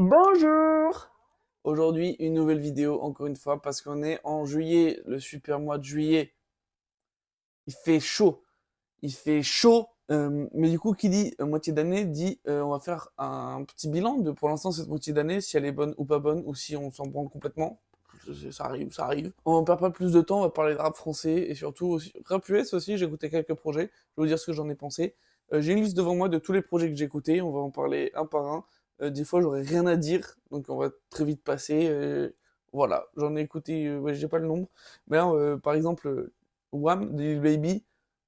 Bonjour! Aujourd'hui, une nouvelle vidéo, encore une fois, parce qu'on est en juillet, le super mois de juillet. Il fait chaud, il fait chaud, mais du coup, qui dit moitié d'année, dit on va faire un petit bilan de pour l'instant cette moitié d'année, si elle est bonne ou pas bonne, ou si on s'en branle complètement. Ça arrive, ça arrive. On perd pas plus de temps, on va parler de rap français, et surtout aussi, rap US aussi, j'ai écouté quelques projets, je vais vous dire ce que j'en ai pensé. J'ai une liste devant moi de tous les projets que j'ai écoutés, on va en parler un par un. Des fois, j'aurais rien à dire, donc on va très vite passer. Voilà, j'en ai écouté, ouais, j'ai pas le nombre. Mais là, par exemple, Wham, de Lil Baby,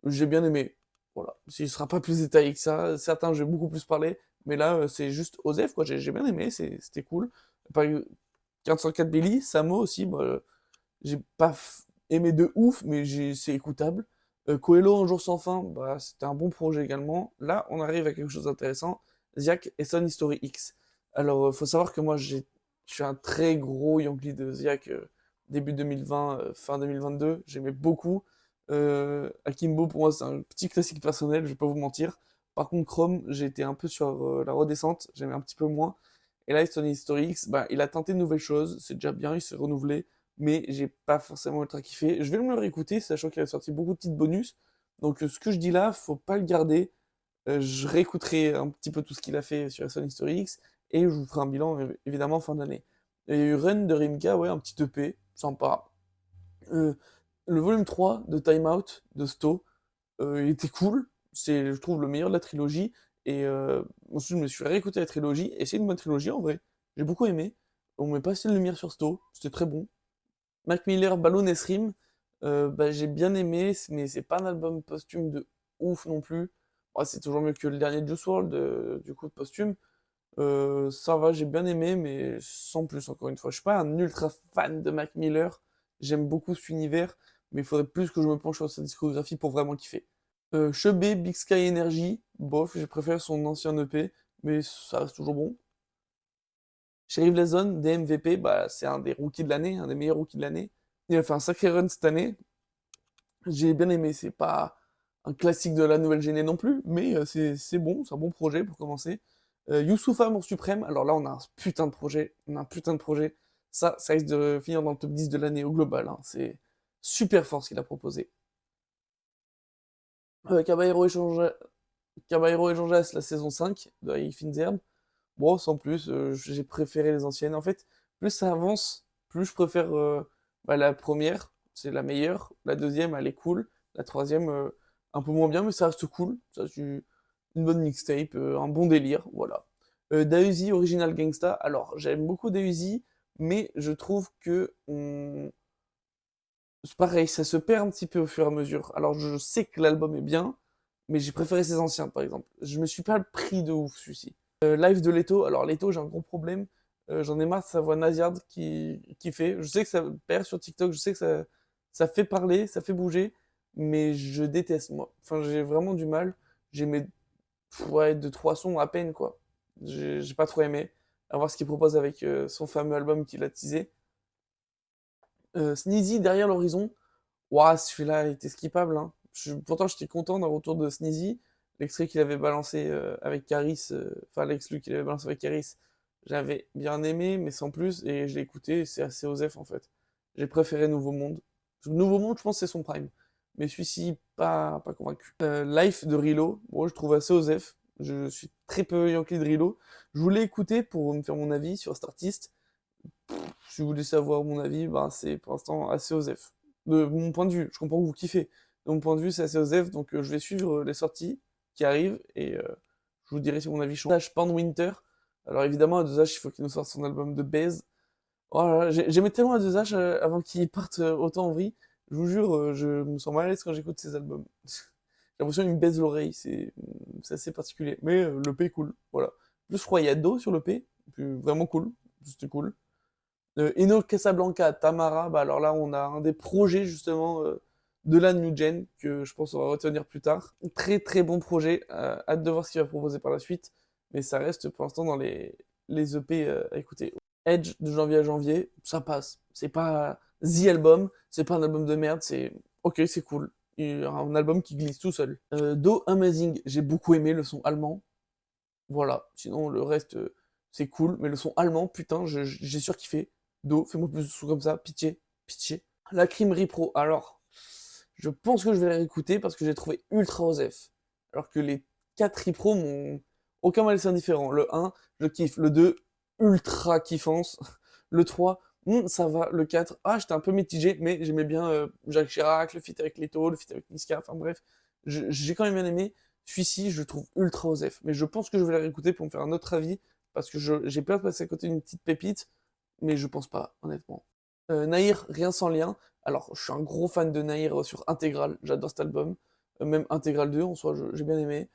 j'ai bien aimé. Voilà, il sera pas plus détaillé que ça. Certains, j'ai beaucoup plus parlé, mais là, c'est juste Osef, quoi. J'ai bien aimé, c'était cool. Par exemple, 404 Billy, Samo aussi, bah, j'ai pas aimé de ouf, mais c'est écoutable. Coelho, Un jour sans fin, bah, c'était un bon projet également. Là, on arrive à quelque chose d'intéressant. Ziak et Son History X. Alors, faut savoir que moi, je suis un très gros Yankee de Ziak, début 2020, fin 2022. J'aimais beaucoup. Akimbo, pour moi, c'est un petit classique personnel, je vais pas vous mentir. Par contre, Chrome, j'ai été un peu sur la redescente, j'aimais un petit peu moins. Et là, Stone History X, bah, il a tenté de nouvelles choses, c'est déjà bien, il s'est renouvelé, mais j'ai pas forcément ultra kiffé. Je vais me le réécouter, sachant qu'il a sorti beaucoup de petites bonus. Donc, ce que je dis là, faut pas le garder. Je réécouterai un petit peu tout ce qu'il a fait sur Stone History X, et je vous ferai un bilan, évidemment, fin d'année. Il y a eu Run de Rimka, ouais, un petit EP, sympa. Euh, le volume 3 de Time Out de Sto, il était cool. C'est, je trouve, le meilleur de la trilogie. Et ensuite, je me suis réécouté la trilogie. Et c'est une bonne trilogie en vrai. J'ai beaucoup aimé. On met pas assez de lumière sur Sto. C'était très bon. Mac Miller, Balloon et Srim, bah, j'ai bien aimé. Mais c'est pas un album posthume de ouf non plus. Ouais, c'est toujours mieux que le dernier Juice WRLD, du coup, de posthume. Ça va, j'ai bien aimé, mais sans plus, encore une fois. Je suis pas un ultra fan de Mac Miller. J'aime beaucoup cet univers, mais il faudrait plus que je me penche sur sa discographie pour vraiment kiffer. Chebet, Big Sky Energy, bof, j'ai préféré son ancien EP, mais ça reste toujours bon. Sheriff Lazone, DMVP, bah, c'est un des rookies de l'année, un des meilleurs rookies de l'année. Il a fait un sacré run cette année. J'ai bien aimé, c'est pas un classique de la nouvelle géné non plus, mais c'est bon, c'est un bon projet pour commencer. Youssoupha, Amour Suprême, alors là on a un putain de projet, on a un putain de projet. Ça risque de finir dans le top 10 de l'année au global, hein. C'est super fort ce qu'il a proposé. Caballero échange Caballero et Jean-Jas, la saison 5 de High Finzerbe. Bon, sans plus, j'ai préféré les anciennes. En fait, plus ça avance, plus je préfère bah, la première, c'est la meilleure. La deuxième, elle est cool. La troisième, un peu moins bien, mais ça reste cool. Ça, c'est une bonne mixtape, un bon délire, voilà. Dausi, Original Gangsta. Alors, j'aime beaucoup Dausi, mais je trouve que c'est pareil, ça se perd un petit peu au fur et à mesure. Alors, je sais que l'album est bien, mais j'ai préféré ses anciens, par exemple. Je me suis pas pris de ouf, celui-ci. Live de Leto. Alors, Leto, j'ai un gros problème. J'en ai marre de sa voix nasillarde qui fait. Je sais que ça perd sur TikTok, je sais que ça fait parler, ça fait bouger, mais je déteste, moi. Enfin, j'ai vraiment du mal. J'ai mes ouais, deux, trois sons à peine, quoi. J'ai pas trop aimé. À voir ce qu'il propose avec son fameux album qu'il a teasé. Sneezy, Derrière l'horizon. Ouah, celui-là était skippable, hein. Pourtant, j'étais content d'un retour de Sneezy. L'extrait qu'il avait balancé avec Caris, enfin l'exclu qu'il avait balancé avec Caris, j'avais bien aimé, mais sans plus, et je l'ai écouté, et c'est assez osef en fait. J'ai préféré Nouveau Monde. Nouveau Monde, je pense que c'est son prime. Mais celui-ci, pas convaincu. Life de Rilo, bon, je trouve assez osef. Je suis très peu Yankee de Rilo. Je voulais écouter pour me faire mon avis sur cet artiste. Si vous voulez savoir mon avis, bah, c'est pour l'instant assez osef. De mon point de vue, je comprends que vous kiffez. De mon point de vue, c'est assez osef, donc je vais suivre les sorties qui arrivent et je vous dirai si mon avis change. Pan Winter. Alors évidemment, à 2H, il faut qu'il nous sorte son album de Baze. Oh là là, j'aimais tellement à 2H avant qu'il parte autant en vrille. Je vous jure, je me sens mal à l'aise quand j'écoute ses albums. J'ai l'impression qu'il me baise l'oreille, c'est assez particulier. Mais le P est cool, voilà. En plus, je crois qu'il y a Do sur le P, puis vraiment cool, c'était cool. Eno Casablanca, Tamara, bah alors là on a un des projets justement de la New Gen que je pense on va retenir plus tard. Très très bon projet, hâte de voir ce qu'il va proposer par la suite, mais ça reste pour l'instant dans les EP à écouter. Edge de janvier à janvier, ça passe. C'est pas The Album, c'est pas un album de merde, c'est ok, c'est cool. Un album qui glisse tout seul. Do Amazing, j'ai beaucoup aimé le son allemand. Voilà, sinon le reste, c'est cool, mais le son allemand, putain, j'ai surkiffé. Do, fais-moi plus de sons comme ça, pitié, pitié. La Crime Repro, alors, je pense que je vais la réécouter parce que j'ai trouvé ultra osef. Alors que les 4 Repro m'ont aucun mal c'est indifférent. Le un, je kiffe. Le 2, ultra kiffance. Le 3, ça va. Le 4, j'étais un peu mitigé, mais j'aimais bien Jacques Chirac, le feat avec Leto, le feat avec Niska, enfin bref, j'ai quand même bien aimé. Celui-ci, je le trouve ultra osef. Mais je pense que je vais la réécouter pour me faire un autre avis parce que j'ai peur de passer à côté d'une petite pépite, mais je pense pas, honnêtement. Nahir, Rien sans lien. Alors, je suis un gros fan de Nahir sur Intégral, j'adore cet album. Même Intégral 2, en soi, j'ai bien aimé.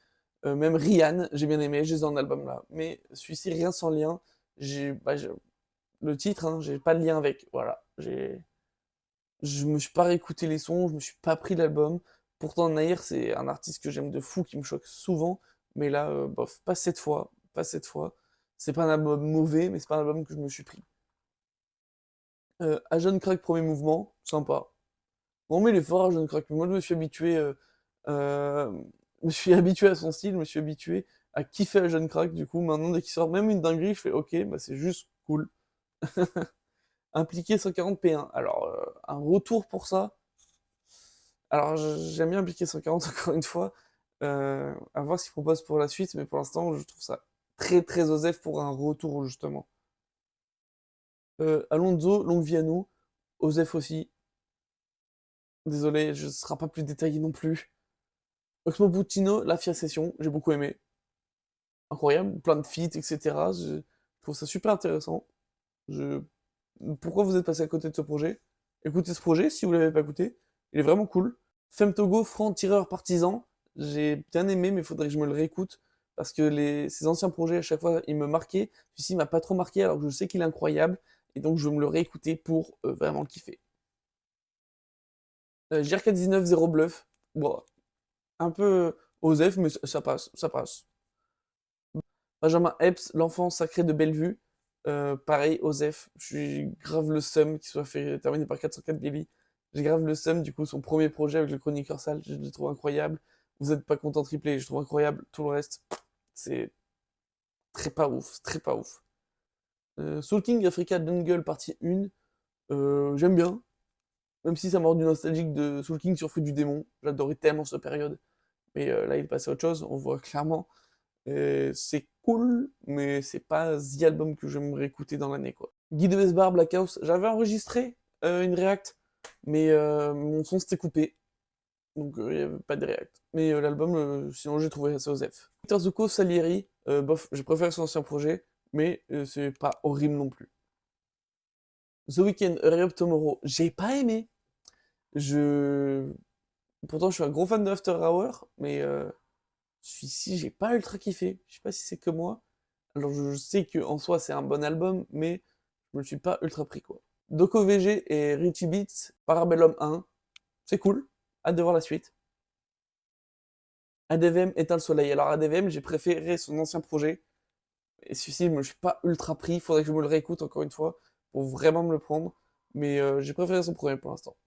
Même Rihanna, j'ai bien aimé, j'ai dans l'album là. Mais celui-ci, Rien sans lien, le titre, hein, j'ai pas de lien avec. Voilà. Je me suis pas réécouté les sons, je me suis pas pris l'album. Pourtant, Nahir, c'est un artiste que j'aime de fou, qui me choque souvent. Mais là, bof, pas cette fois. Pas cette fois. C'est pas un album mauvais, mais c'est pas un album que je me suis pris. Agent Crack, premier mouvement, sympa. Bon, mais il est fort, Agent Crack. Mais moi, euh, je me suis habitué à son style, je me suis habitué à kiffer Agent Crack. Du coup, maintenant, dès qu'il sort même une dinguerie, je fais OK, bah c'est juste cool. Impliqué 140 P1. Alors, un retour pour ça. Alors, j'aime bien Impliqué 140 encore une fois. À voir ce qu'il propose pour la suite, mais pour l'instant, je trouve ça très très osef pour un retour, justement. Alonso, longue vie à nous. Osef aussi. Désolé, je ne serai pas plus détaillé non plus. Oxmo Puccino, La Fia Session, j'ai beaucoup aimé. Incroyable, plein de feats, etc. Je trouve ça super intéressant. Je... Pourquoi vous êtes passé à côté de ce projet? Écoutez ce projet si vous l'avez pas écouté. Il est vraiment cool. Femme Togo, franc tireur partisan. J'ai bien aimé, mais il faudrait que je me le réécoute. Parce que ces anciens projets, à chaque fois, ils me marquaient. Celui-ci m'a pas trop marqué, alors que je sais qu'il est incroyable. Et donc, je vais me le réécouter pour vraiment le kiffer. JRK19, Zéro Bluff. Bon, un peu osef, mais ça passe, ça passe. Benjamin Epps, L'enfant sacré de Bellevue. Pareil, osef. Je suis grave le seum qu'il soit fait terminer par 404 Billy. J'ai grave le seum, du coup, son premier projet avec le chroniqueur sale, je le trouve incroyable. Vous êtes pas content triplé, je trouve incroyable. Tout le reste, c'est très pas ouf, c'est très pas ouf. Soul King Africa Jungle partie 1, j'aime bien. Même si ça m'a rendu nostalgique de Soul King sur Fruit du Démon. J'adorais tellement cette période. Mais là, il est passé à autre chose, on voit clairement. C'est cool, mais c'est pas The Album que j'aimerais écouter dans l'année, quoi. Guy de Besbar, Black House, j'avais enregistré une React, mais mon son s'était coupé, donc il n'y avait pas de React. Mais l'album, sinon j'ai trouvé assez osef. Peter Zuko, Salieri, bof, j'ai préféré son ancien projet, mais c'est pas horrible non plus. The Weeknd, Hurry Up Tomorrow, j'ai pas aimé. Je... Pourtant, je suis un gros fan de After Hour, mais celui-ci, j'ai pas ultra kiffé. Je sais pas si c'est que moi. Alors, je sais que en soi, c'est un bon album, mais je me suis pas ultra pris, quoi. Doko VG et Richie Beats, Parabellum 1, c'est cool. Hâte de voir la suite. ADVM, Éteint le soleil. Alors, ADVM, j'ai préféré son ancien projet. Et celui-ci, je me suis pas ultra pris. Faudrait que je me le réécoute encore une fois pour vraiment me le prendre. Mais j'ai préféré son premier pour l'instant.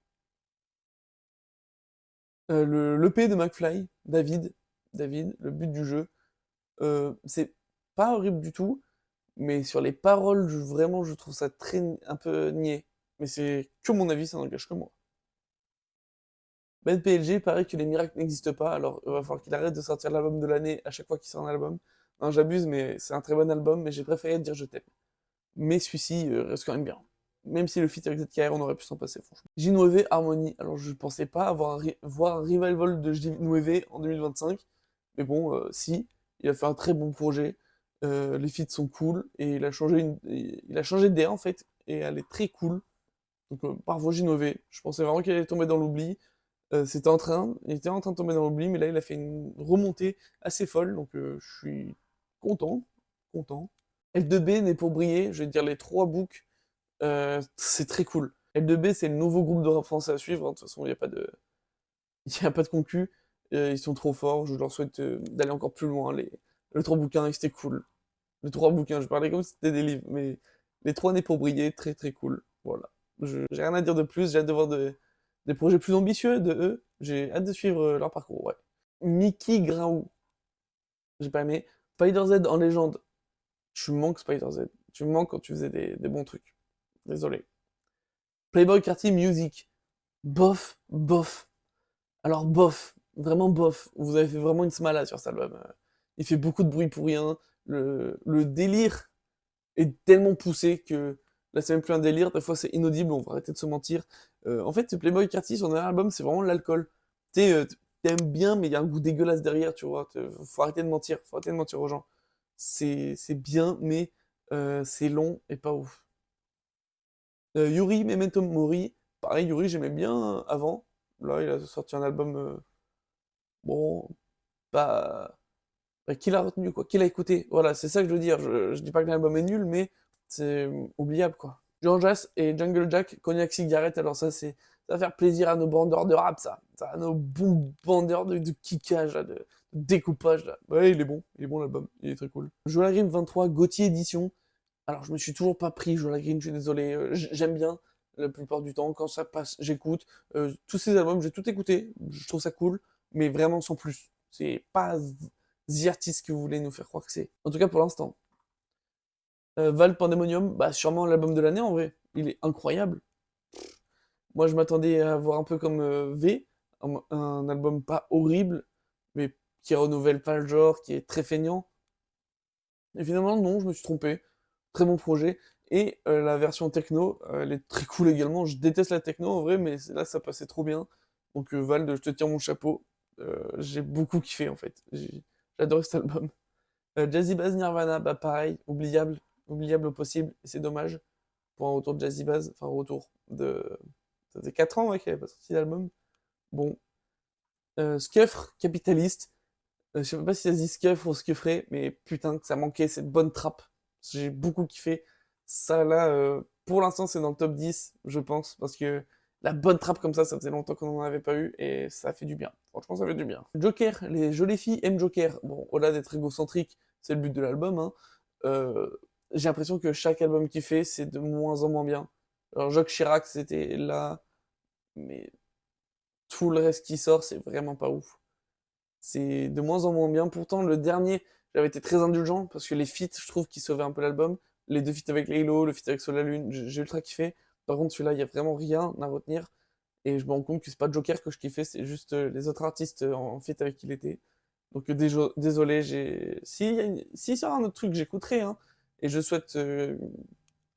L'EP de McFly, David, le but du jeu. C'est pas horrible du tout, mais sur les paroles, vraiment, je trouve ça très un peu niais. Mais c'est que mon avis, ça n'engage que moi. Ben PLG, paraît que les miracles n'existent pas, alors il va falloir qu'il arrête de sortir l'album de l'année à chaque fois qu'il sort un album. Non, j'abuse, mais c'est un très bon album, mais j'ai préféré dire je t'aime. Mais celui-ci reste quand même bien. Même si le feat avec ZKR, on aurait pu s'en passer, franchement. J9 Harmony, alors je pensais pas voir un revival de J9 en 2025, mais bon, si, il a fait un très bon projet, les feats sont cool, et il a changé d'air en fait, et elle est très cool. Donc bravo J9, je pensais vraiment qu'elle allait tomber dans l'oubli. Il était en train de tomber dans l'oubli, mais là il a fait une remontée assez folle, donc je suis content, content. L2B n'est pour briller, je vais dire les trois books, c'est très cool. L2B c'est le nouveau groupe de rap français à suivre, hein. De toute façon il n'y a pas de, il y a pas de concu, ils sont trop forts, je leur souhaite d'aller encore plus loin. Les trois bouquins, c'était cool. Les trois bouquins, je parlais comme si c'était des livres, mais les trois nés pour briller, très très cool. Voilà. J'ai rien à dire de plus, j'ai hâte de voir des projets plus ambitieux de eux, j'ai hâte de suivre leur parcours, ouais. Mickey Graou, j'ai pas aimé. Spider Z en légende, Tu me manques Spider-Z. Tu me manques quand tu faisais des bons trucs. Désolé. Playboy Carty Music. Bof, bof. Alors bof, vraiment bof. Vous avez fait vraiment une smala sur cet album. Il fait beaucoup de bruit pour rien. Le délire est tellement poussé que là c'est même plus un délire. Des fois c'est inaudible, on va arrêter de se mentir. En fait, Playboy Carty, son dernier album, c'est vraiment l'alcool. Tu sais, t'aimes bien, mais il y a un goût dégueulasse derrière, tu vois. Faut arrêter de mentir. Faut arrêter de mentir aux gens. C'est bien, mais c'est long et pas ouf. Yuri Memento Mori. Pareil, Yuri, j'aimais bien avant. Là, il a sorti un album, bon, pas. Qui l'a retenu, quoi. Qui l'a écouté. Voilà, c'est ça que je veux dire. Je dis pas que l'album est nul, mais c'est oubliable, quoi. Jean Jass et Jungle Jack, Cognac Cigarette. Alors, ça va faire plaisir à nos bandeurs de rap, ça. Ça à nos bons bandeurs de kickage, là, de découpage, là. Ouais, il est bon l'album. Il est très cool. Jola Green 23, Gauthier Édition. Alors, je me suis toujours pas pris Jola Green, je suis désolé. J'aime bien la plupart du temps. Quand ça passe, j'écoute. Tous ces albums, j'ai tout écouté. Je trouve ça cool, mais vraiment sans plus. C'est pas The Artist que vous voulez nous faire croire que c'est. En tout cas, pour l'instant. Val Pandemonium, bah, sûrement l'album de l'année en vrai. Il est incroyable. Moi, je m'attendais à voir un peu comme V, un album pas horrible, mais qui renouvelle pas le genre, qui est très feignant. Et finalement, non, je me suis trompé. Très bon projet. Et la version techno, elle est très cool également. Je déteste la techno en vrai, mais là, ça passait trop bien. Donc, Val, je te tire mon chapeau. J'ai beaucoup kiffé en fait. J'ai adoré cet album. Jazzy Bass Nirvana, bah pareil, oubliable. Oubliable au possible. Et c'est dommage pour un retour de Jazzy Bass. Enfin, un retour de. Ça faisait 4 ans ouais, qu'il avait pas sorti d'album. Bon. Scuffre, Capitaliste. Je sais pas si ça se dit Scuff ou Scuffré, mais putain que ça manquait cette bonne trappe. J'ai beaucoup kiffé. Ça là, pour l'instant c'est dans le top 10, je pense, parce que la bonne trappe comme ça faisait longtemps qu'on n'en avait pas eu, et ça fait du bien. Franchement, ça fait du bien. Joker, les jolies filles aiment Joker. Bon, au-delà d'être égocentrique, c'est le but de l'album, hein. Euh, j'ai l'impression que chaque album qu'il fait, c'est de moins en moins bien. Alors Jacques Chirac, c'était là, mais tout le reste qui sort, c'est vraiment pas ouf. C'est de moins en moins bien. Pourtant, le dernier, j'avais été très indulgent parce que les feats, je trouve qu'ils sauvaient un peu l'album. Les deux feats avec Laylo, le feat avec Solalune, j'ai ultra kiffé. Par contre, celui-là, il y a vraiment rien à retenir. Et je me rends compte que c'est pas Joker que je kiffais, c'est juste les autres artistes en feat avec qui il était. Donc désolé, s'il sort un autre truc, j'écouterai, hein. Et je souhaite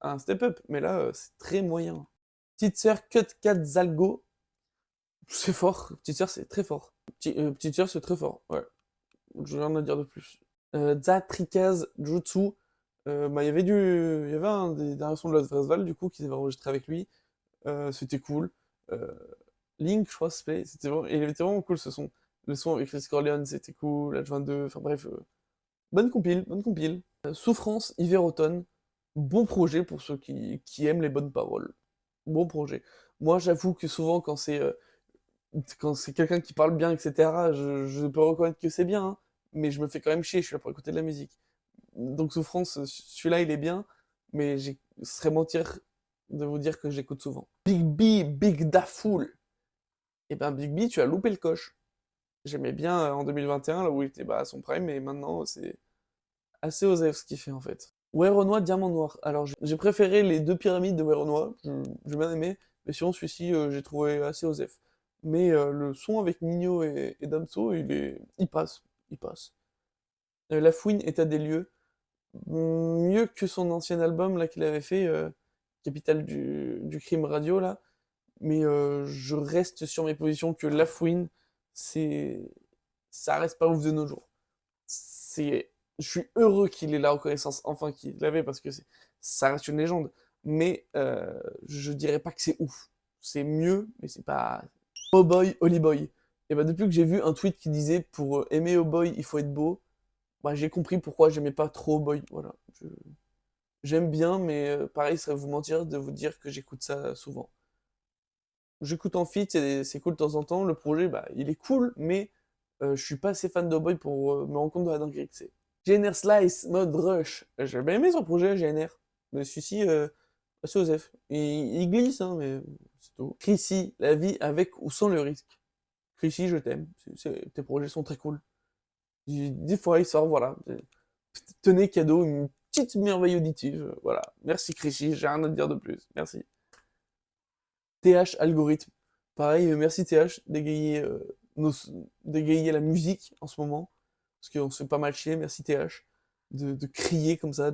un step-up, mais là, c'est très moyen. Petite sœur Cut Cat Zalgo, c'est fort. Petite sœur, c'est très fort. Petite sœur, c'est très fort. Ouais. J'ai rien à dire de plus. Zatrikaz Jutsu. Bah, il y avait un des derniers sons de Lost Festival, du coup, qu'ils avaient enregistré avec lui. C'était cool. Euh, Link, je crois, il était vraiment cool ce son. Le son avec Chris Corleone, c'était cool. H22, enfin bref. Bonne compile, bonne compile. Souffrance, hiver, automne. Bon projet pour ceux qui aiment les bonnes paroles. Bon projet. Moi, j'avoue que souvent, quand c'est quelqu'un qui parle bien, etc., je peux reconnaître que c'est bien, hein, mais je me fais quand même chier, je suis là pour écouter de la musique. Donc Souffrance, celui-là, il est bien, mais ce serait mentir de vous dire que j'écoute souvent. Big B, Big Da Fool. Et ben Big B, tu as loupé le coche. J'aimais bien en 2021, là où il était bah, à son prime, mais maintenant, c'est assez osé ce qu'il fait en fait. Ouais, Renoir, Diamant Noir. Alors, j'ai préféré les deux pyramides de Werenoi, j'ai bien aimé, mais sinon celui-ci, j'ai trouvé assez osef. Mais le son avec Nino et Damso, il passe, il passe. La Fouine, État des lieux, mieux que son ancien album là qu'il avait fait, Capitale du crime radio là, mais je reste sur mes positions que La Fouine, c'est, ça reste pas ouf de nos jours. Je suis heureux qu'il ait la reconnaissance enfin qu'il l'avait parce que ça reste une légende. Mais je dirais pas que c'est ouf. C'est mieux, mais c'est pas. Oh boy, Holly boy. Et bah depuis que j'ai vu un tweet qui disait pour aimer Oh boy, il faut être beau, bah j'ai compris pourquoi j'aimais pas trop Oh boy. Voilà. J'aime bien, mais pareil, ça serait vous mentir de vous dire que j'écoute ça souvent. J'écoute en feat, c'est cool de temps en temps. Le projet, bah il est cool, mais je suis pas assez fan de Oh boy pour me rendre compte de la dinguerie que c'est. GNR Slice, mode rush. J'ai bien aimé son projet, GNR. Mais celui-ci, c'est Osef. Il glisse, hein, mais c'est tout. Chrissy, la vie avec ou sans le risque. Chrissy, je t'aime. Tes projets sont très cool. Des fois, il sort, voilà. Tenez cadeau, une petite merveille auditive. Voilà. Merci Chrissy, j'ai rien à te dire de plus. Merci. TH Algorithme. Pareil, merci TH d'égayer la musique en ce moment. Parce qu'on se fait pas mal chier, merci TH. De crier comme ça.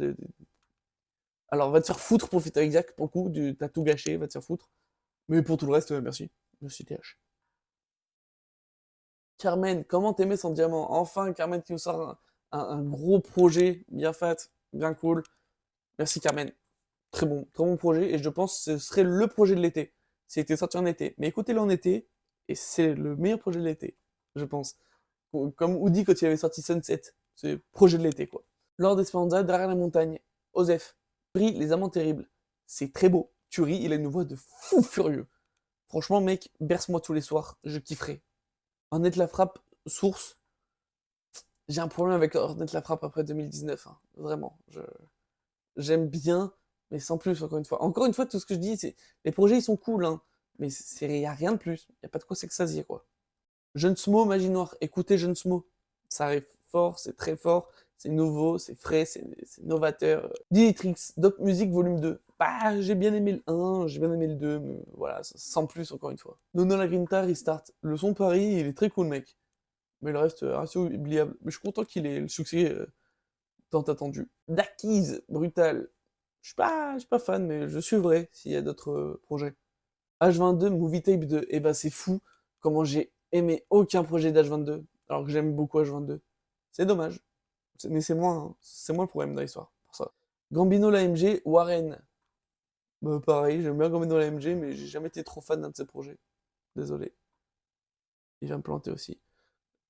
Alors, va te faire foutre pour Fit avec Jack, pour le coup, t'as tout gâché, va te faire foutre. Mais pour tout le reste, merci. Merci TH. Carmen, comment t'aimer son diamant? Enfin, Carmen qui nous sort un gros projet, bien fait, bien cool. Merci Carmen. Très bon projet, et je pense que ce serait le projet de l'été. S'il était sorti en été. Mais écoutez-le en été, et c'est le meilleur projet de l'été, je pense. Comme Woody quand il avait sorti Sunset. C'est le projet de l'été, quoi. Lord Esperanza, derrière la montagne. Osef. Turi, les amants terribles. C'est très beau. Turi, il a une voix de fou furieux. Franchement, mec, berce-moi tous les soirs, je kifferai. Ornette la frappe, source. J'ai un problème avec Ornette la frappe après 2019, hein. Vraiment. J'aime bien, mais sans plus, encore une fois. Encore une fois, tout ce que je dis, c'est les projets, ils sont cool, hein, mais il n'y a rien de plus. Il n'y a pas de quoi s'extasier, quoi. Jeune Smo, Magie Noire. Écoutez Jeune Smo. Ça arrive fort, c'est très fort, c'est nouveau, c'est frais, c'est novateur. Dinitrix, Doc Music Volume 2. Bah, j'ai bien aimé le 1, j'ai bien aimé le 2, mais voilà, sans plus, encore une fois. Nono la Grinta, Restart. Le son Paris, il est très cool, mec. Mais le reste, assez oubliable. Mais je suis content qu'il ait le succès tant attendu. Darkies, Brutal. Je suis pas fan, mais je suivrai s'il y a d'autres projets. H22, Movie Tape 2. Eh ben, c'est fou comment j'ai aimé aucun projet d'H22, alors que j'aime beaucoup H22. C'est dommage. Mais c'est moi le problème dans l'histoire, pour ça. Gambino l'AMG, Warren. Bah, pareil, j'aime bien Gambino l'AMG, mais j'ai jamais été trop fan d'un de ses projets. Désolé. Il va me planter aussi.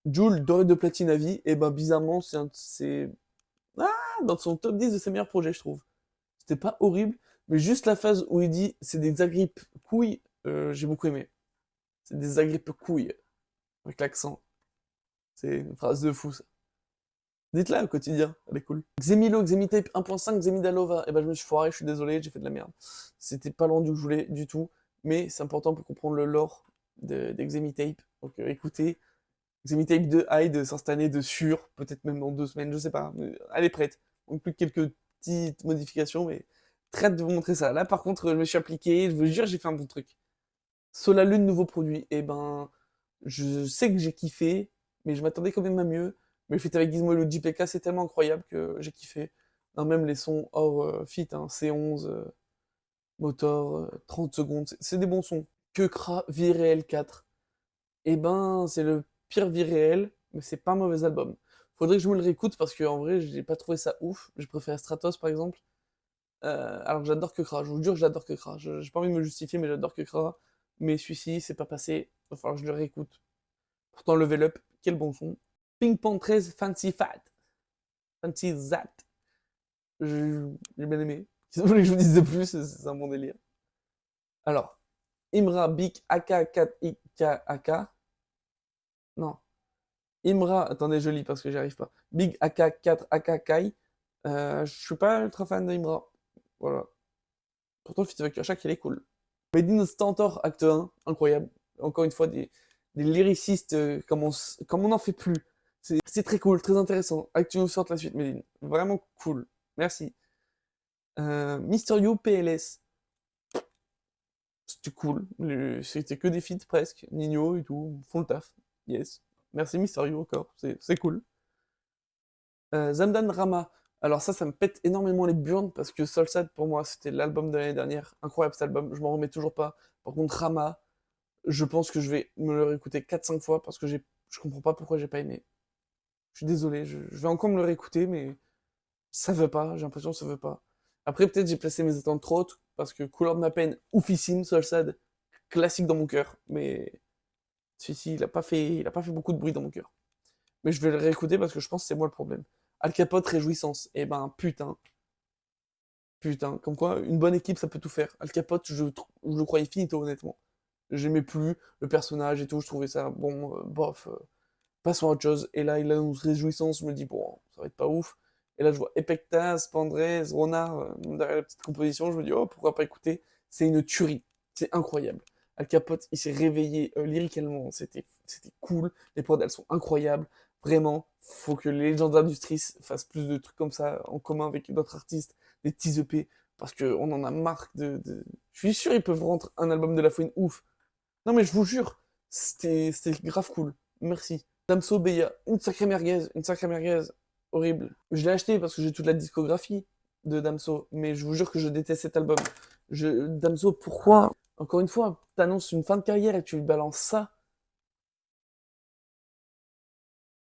Joule, Doré de Platine à vie. Et ben, bizarrement, c'est dans son top 10 de ses meilleurs projets, je trouve. C'était pas horrible, mais juste la phase où il dit c'est des agrippes couilles, j'ai beaucoup aimé. C'est des agrippes couilles, avec l'accent. C'est une phrase de fou, ça. Dites-la au quotidien, elle est cool. Xemilo, Xemitape 1.5, Xemidalova. Et ben, je me suis foiré, je suis désolé, j'ai fait de la merde. C'était pas loin du que je voulais, du tout, mais c'est important pour comprendre le lore des Xemitape. Donc écoutez, Xemitape 2 Hyde sort cette année de sûr, peut-être même dans 2 semaines, je sais pas. Elle est prête. Donc plus que quelques petites modifications, mais très hâte de vous montrer ça. Là, par contre, je me suis appliqué, je vous jure, j'ai fait un bon truc. Solalune, nouveau produit. Et ben, je sais que j'ai kiffé, mais je m'attendais quand même à mieux. Mais le feat avec Gizmo et le JPK, c'est tellement incroyable que j'ai kiffé. Non, même les sons hors feat, hein, C11, Motor, 30 secondes, c'est des bons sons. Kekra, Vie réelle 4. Et ben, c'est le pire Vie réelle, mais c'est pas un mauvais album. Faudrait que je me le réécoute parce qu'en vrai, j'ai pas trouvé ça ouf. Je préfère Stratos par exemple. Alors que j'adore Kekra, je vous jure que j'adore Kekra. J'ai pas envie de me justifier, mais j'adore Kekra. Mais celui-ci, c'est pas passé. Il va falloir que je le réécoute. Pourtant, Level Up, quel bon son. Ping Pong 13, Fancy Fat. Fancy Zat. J'ai bien aimé. Si vous voulez que je vous dise de plus, c'est un bon délire. Alors, Imra Big AK4IKAK. Non. Imra, attendez, je lis parce que j'y arrive pas. Big AK4AKKai. Je suis pas ultra fan d'Imra. Voilà. Pourtant, le feat avec Kachak, il est cool. Made in Stentor, acte 1, incroyable. Encore une fois, des lyricistes comme on n'en fait plus. C'est très cool, très intéressant. Acte nous sorte la suite, Medine. Vraiment cool. Merci. Mister You PLS. C'était cool. C'était que des feats presque. Nino et tout, font le taf. Yes. Merci Mister You encore. C'est cool. Zamdan Rama. Alors ça me pète énormément les burnes parce que Solsad pour moi c'était l'album de l'année dernière. Incroyable cet album, je m'en remets toujours pas. Par contre Rama, je pense que je vais me le réécouter 4-5 fois parce que je comprends pas pourquoi j'ai pas aimé. Je suis désolé, je vais encore me le réécouter mais ça veut pas, j'ai l'impression que ça veut pas. Après peut-être j'ai placé mes attentes trop hautes parce que Couleur de ma peine, oufissime, Solsad, classique dans mon cœur, mais celui-ci il a pas fait beaucoup de bruit dans mon cœur. Mais je vais le réécouter parce que je pense que c'est moi le problème. Al Capote, Réjouissance. Eh ben, putain. Putain. Comme quoi, une bonne équipe, ça peut tout faire. Al Capote, je le croyais finito, honnêtement. J'aimais plus le personnage et tout, je trouvais ça, bon, bof. Passons à autre chose. Et là, il annonce Réjouissance, je me dis, bon, ça va être pas ouf. Et là, je vois Epectas, Pandrez, Ronard, derrière la petite composition, je me dis, oh, pourquoi pas écouter. C'est une tuerie. C'est incroyable. Al Capote, il s'est réveillé lyricalement, c'était cool. Les prods, elles sont incroyables. Vraiment, faut que les Legends Industries fassent plus de trucs comme ça en commun avec d'autres artistes, des petits EP, parce qu'on en a marre Je suis sûr ils peuvent rendre un album de La Fouine ouf. Non mais je vous jure, c'était grave cool. Merci. Damso Beya, une sacrée merguez, horrible. Je l'ai acheté parce que j'ai toute la discographie de Damso, mais je vous jure que je déteste cet album. Damso, pourquoi? Encore une fois, t'annonces une fin de carrière et tu lui balances ça.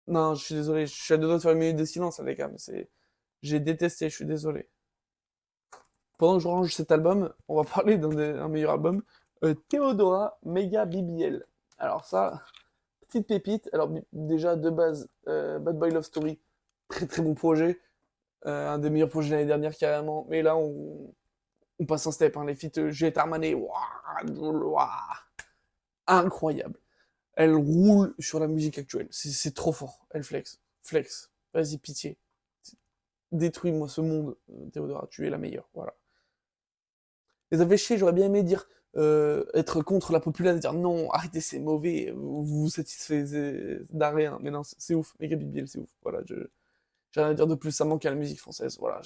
Non, je suis désolé, je suis à deux doigts de faire une minute de silence, là, les gars, mais c'est... J'ai détesté, je suis désolé. Pendant que je range cet album, on va parler d'un meilleur album. Theodora Mega BBL. Alors ça, petite pépite. Alors déjà, de base, Bad Boy Love Story, très très bon projet. Un des meilleurs projets de l'année dernière, carrément. Mais là, on passe un step. Hein. Les feats Juliette Armanet, incroyable. Elle roule sur la musique actuelle. C'est trop fort. Elle flex. Flex. Vas-y, pitié. Détruis-moi ce monde, Théodora. Tu es la meilleure. Voilà. Les avait chier, j'aurais bien aimé dire être contre la populace, dire non, arrêtez, c'est mauvais, vous vous satisfaites d'un rien. Mais non, c'est ouf. Mega BBL, c'est ouf. Voilà, j'ai rien à dire de plus. Ça manque à la musique française. Voilà,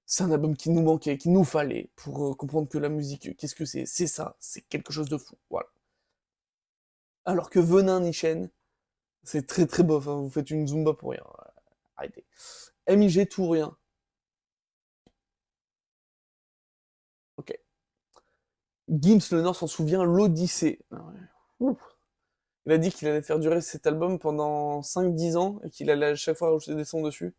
c'est un album qui nous manquait, qu'il nous fallait pour comprendre que la musique, qu'est-ce que c'est? C'est ça, c'est quelque chose de fou. Voilà. Alors que Venin Nichen, c'est très très bof, hein, vous faites une Zumba pour rien. Arrêtez. MIG, tout ou rien. Ok. Gims le Nord s'en souvient, l'Odyssée. Ah ouais. Ouf. Il a dit qu'il allait faire durer cet album pendant 5-10 ans et qu'il allait à chaque fois rajouter des sons dessus.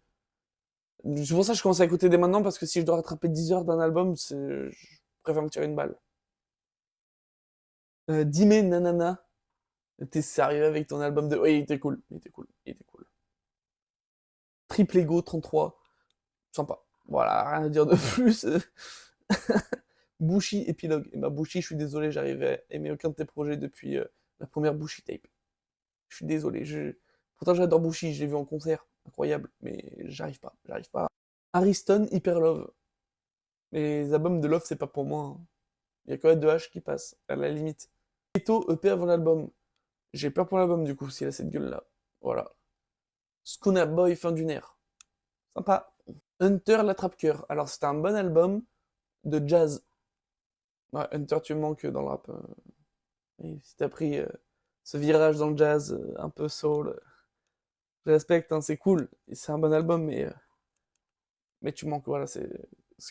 C'est pour ça que je commence à écouter dès maintenant parce que si je dois rattraper 10 heures d'un album, je préfère me tirer une balle. Dime Nanana, t'es sérieux avec ton album de... Oui, il était cool, il était cool, il était cool. Triple Ego 33, sympa. Voilà, rien à dire de plus. Bushi épilogue. Et bah Bushi, je suis désolé, j'arrivais à aimer aucun de tes projets depuis la première Bushi tape. Je suis désolé. Pourtant j'adore Bushi, je l'ai vu en concert, incroyable, mais j'arrive pas, j'arrive pas. Ariston Hyper Love. Les albums de Love, c'est pas pour moi. Hein. Il y a que la 2H qui passe, à la limite. Keto EP avant l'album. J'ai peur pour l'album du coup, s'il a cette gueule-là. Voilà. Skuna Boy fin d'une ère. Sympa. Hunter l'attrape-cœur. Alors c'était un bon album de jazz. Ouais, Hunter, tu me manques dans le rap. Et si t'as pris ce virage dans le jazz, un peu soul, je respecte, hein, c'est cool. Et c'est un bon album, mais tu manques, voilà, c'est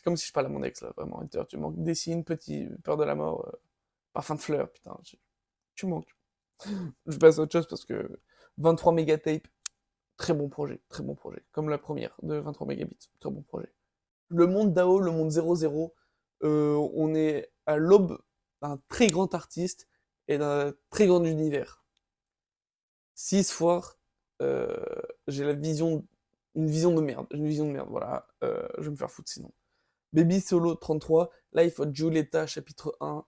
comme si je parlais à mon ex, là, vraiment, Hunter. Tu manques des signes, petit, peur de la mort, parfum de fleurs, putain, tu manques. Je passe à autre chose parce que 23 mégatapes, très bon projet, très bon projet. Comme la première de 23 mégabits, très bon projet. Le monde DAO, le monde 0-0, on est à l'aube d'un très grand artiste et d'un très grand univers. 6 fois, euh, j'ai une vision de merde. Une vision de merde, voilà. Je vais me faire foutre sinon. Baby Solo 33, Life of Giulietta chapitre 1.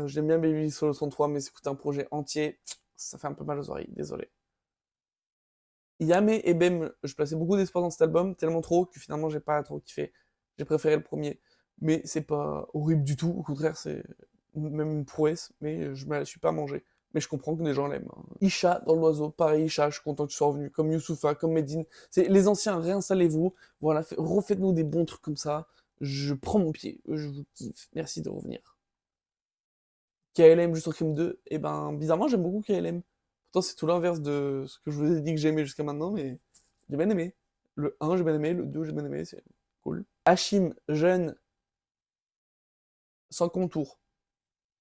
J'aime bien Baby Solo 33, mais c'est un projet entier. Ça fait un peu mal aux oreilles, désolé. Yame et Bem, je plaçais beaucoup d'espoir dans cet album, tellement trop que finalement j'ai pas trop kiffé. J'ai préféré le premier. Mais c'est pas horrible du tout, au contraire, c'est même une prouesse, mais je me la suis pas mangé. Mais je comprends que des gens l'aiment. Hein. Isha dans l'oiseau, pareil, Isha, je suis content que tu sois revenu, comme Youssoufa, comme Medine. C'est les anciens, réinstallez-vous, voilà, refaites-nous des bons trucs comme ça. Je prends mon pied, je vous kiffe. Merci de revenir. KLM juste en crime 2, et ben bizarrement j'aime beaucoup KLM. Pourtant c'est tout l'inverse de ce que je vous ai dit que j'aimais jusqu'à maintenant, mais j'ai bien aimé. Le 1 j'ai bien aimé, le 2 j'ai bien aimé, c'est cool. Hachim, jeune, sans contour.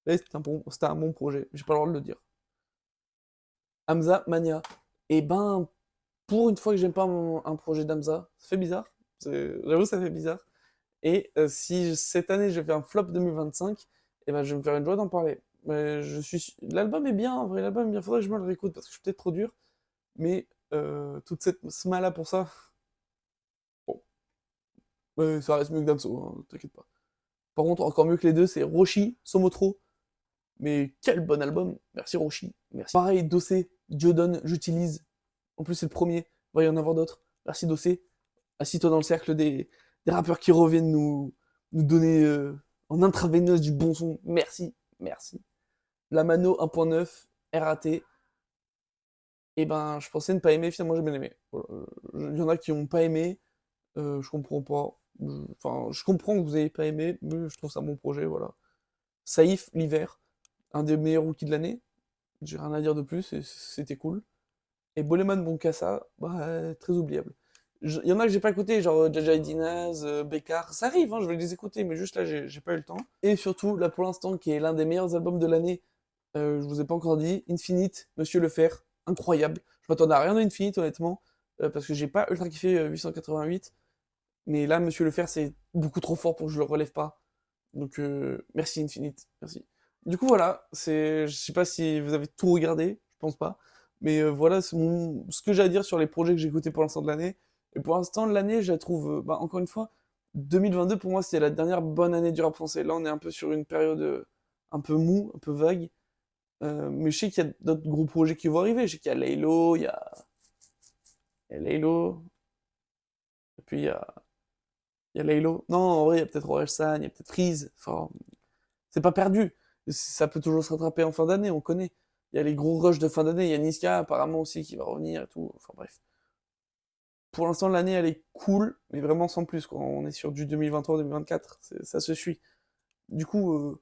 Et c'était un bon projet, j'ai pas le droit de le dire. Hamza, Mania. Et ben, pour une fois que j'aime pas un projet d'Hamza, ça fait bizarre. J'avoue, ça fait bizarre. Et si cette année je fais un flop 2025, et ben je vais me faire une joie d'en parler. Mais l'album est bien, en vrai, l'album est bien. Faudrait que je me le réécoute parce que je suis peut-être trop dur. Mais toute cette smala pour ça, bon, ouais, ça reste mieux que Damso, hein, t'inquiète pas. Par contre, encore mieux que les deux, c'est Roshi, Somotro. Mais quel bon album, merci Roshi, merci. Pareil, Dossé, Diodone, j'utilise. En plus, c'est le premier, il va y en avoir d'autres. Merci Dossé. Assis-toi dans le cercle des rappeurs qui reviennent nous donner en intraveineuse du bon son. Merci, merci. La Mano 1.9, RAT. Et ben, je pensais ne pas aimer, finalement j'ai bien aimé. Voilà. Il y en a qui ont pas aimé, je comprends pas. Enfin, je comprends que vous avez pas aimé, mais je trouve ça un bon projet, voilà. Saïf, l'hiver, un des meilleurs rookies de l'année, j'ai rien à dire de plus, et c'était cool. Et Boleman Bonkassa, bah, très oubliable. Il y en a que j'ai pas écouté, genre Jaja Dinaz, Bekar, ça arrive, hein, je vais les écouter, mais juste là, j'ai pas eu le temps. Et surtout, là pour l'instant, qui est l'un des meilleurs albums de l'année, je vous ai pas encore dit, Infinite, Monsieur Le Fer, incroyable. Je m'attendais à rien de Infinite, honnêtement, parce que j'ai pas ultra kiffé 888, mais là, Monsieur Le Fer, c'est beaucoup trop fort pour que je le relève pas. Donc, merci Infinite, merci. Du coup, voilà, je sais pas si vous avez tout regardé, je pense pas, mais voilà ce que j'ai à dire sur les projets que j'ai écoutés pour l'instant de l'année. Et pour l'instant de l'année, je la trouve, bah, encore une fois, 2022 pour moi, c'était la dernière bonne année du rap français. Là, on est un peu sur une période un peu mou, un peu vague. Mais je sais qu'il y a d'autres gros projets qui vont arriver. Je sais qu'il y a Laylo, il y a Laylo, et puis il y a Laylo. Non, en vrai, il y a peut-être Orelsan, il y a peut-être Freeze. Enfin, c'est pas perdu. Ça peut toujours se rattraper en fin d'année, on connaît. Il y a les gros rushs de fin d'année. Il y a Niska apparemment aussi qui va revenir et tout. Enfin bref. Pour l'instant, l'année elle est cool, mais vraiment sans plus, quoi. On est sur du 2023-2024. Ça se suit. Du coup,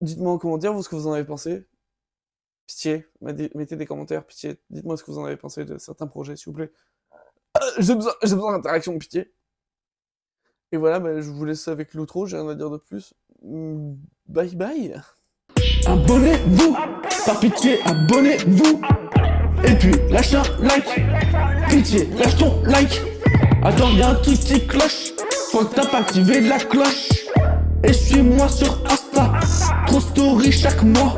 dites-moi en commentaire vous ce que vous en avez pensé. Pitié, mettez des commentaires, pitié. Dites-moi ce que vous en avez pensé de certains projets, s'il vous plaît. J'ai besoin d'interaction, pitié. Et voilà, bah, je vous laisse avec l'outro, j'ai rien à dire de plus. Bye bye. Abonnez-vous, par pitié, abonnez-vous. Et puis lâche un like, pitié, lâche ton like. Attends, y'a un truc qui cloche, faut que t'as pas activé la cloche. Et suis-moi sur Insta, trop story chaque mois.